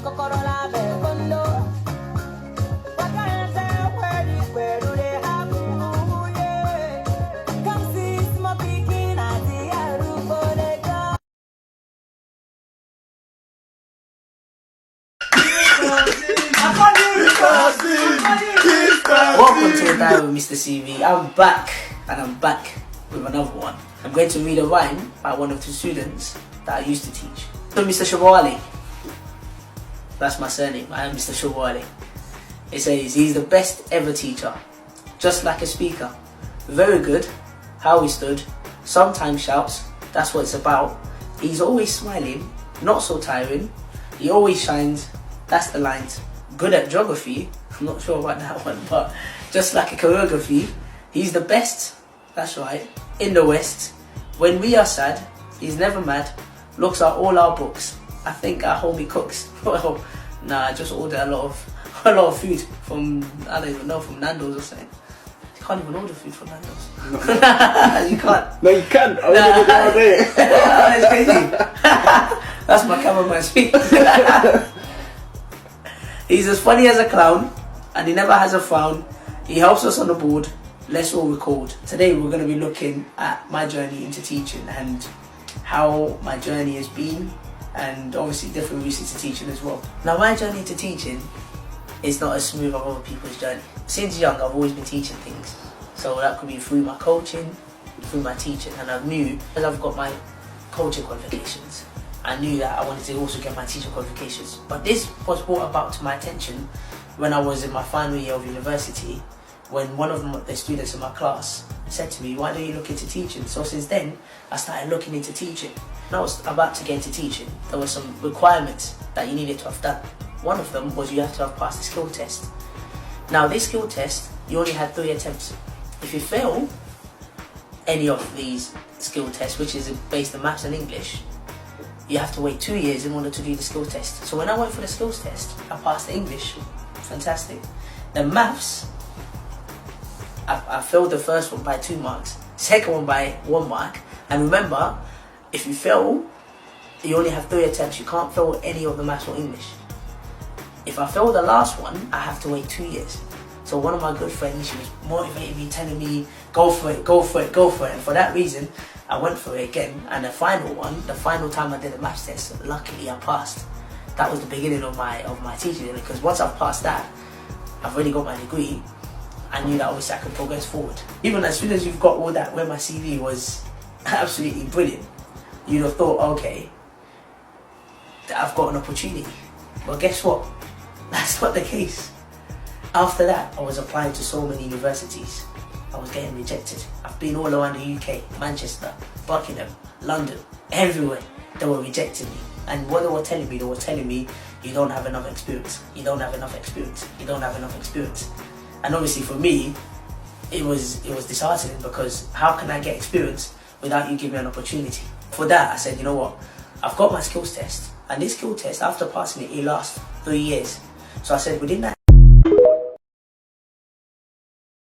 Welcome to the Diary with Mr. CV. I'm back, and I'm back with another one. I'm going to read a rhyme by one of the students that I used to teach. So Mr. Shawali, that's my surname, I am Mr. Shawali. It says, he's the best ever teacher, just like a speaker. Very good, how he stood, sometimes shouts, that's what it's about. He's always smiling, not so tiring. He always shines, that's the lines. Good at geography, I'm not sure about that one, but just like a choreography, he's the best, that's right, in the West. When we are sad, he's never mad, looks at all our books. I think our homie cooks. Well, nah, I just ordered a lot of food from, I don't even know, from Nando's or something. You can't even order food from Nando's. No. You can't. No, you can. I ordered it the other day. That's crazy. That's my cameraman speak. He's as funny as a clown, and he never has a frown. He helps us on the board. Let's all record. Today we're going to be looking at my journey into teaching and how my journey has been, and obviously different routes into teaching as well. Now, my journey into teaching is not as smooth as other people's journey. Since young, I've always been teaching things. So that could be through my coaching, through my teaching, and I knew, as I've got my coaching qualifications, I knew that I wanted to also get my teaching qualifications. But this was brought about to my attention when I was in my final year of university, when one of the students in my class said to me, why don't you look into teaching? So since then, I started looking into teaching. When I was about to get into teaching, there were some requirements that you needed to have done. One of them was you have to have passed the skill test. Now, this skill test, you only had 3 attempts. If you fail any of these skill tests, which is based on maths and English, you have to wait 2 years in order to do the skills test. So when I went for the skills test, I passed the English, fantastic. The maths, I failed the first one by 2 marks, second one by 1 mark. And remember, if you fail, you only have 3 attempts. You can't fail any of the maths or English. If I fail the last one, I have to wait 2 years. So one of my good friends, she was motivating me, telling me, go for it, go for it, go for it. And for that reason, I went for it again. And the final one, the final time I did the maths test, luckily I passed. That was the beginning of my teaching, because once I've passed that, I've already got my degree. I knew that obviously I could progress forward. Even as soon as you've got all that, where my CV was absolutely brilliant, you'd have thought, okay, I've got an opportunity. But guess what? That's not the case. After that, I was applying to so many universities. I was getting rejected. I've been all around the UK, Manchester, Buckingham, London, everywhere. They were rejecting me. And what they were telling me, you don't have enough experience. You don't have enough experience. You don't have enough experience. And obviously for me, it was disheartening, because how can I get experience without you giving me an opportunity? For that, I said, you know what? I've got my skills test. And this skill test, after passing it, it lasts 3 years. So I said, within that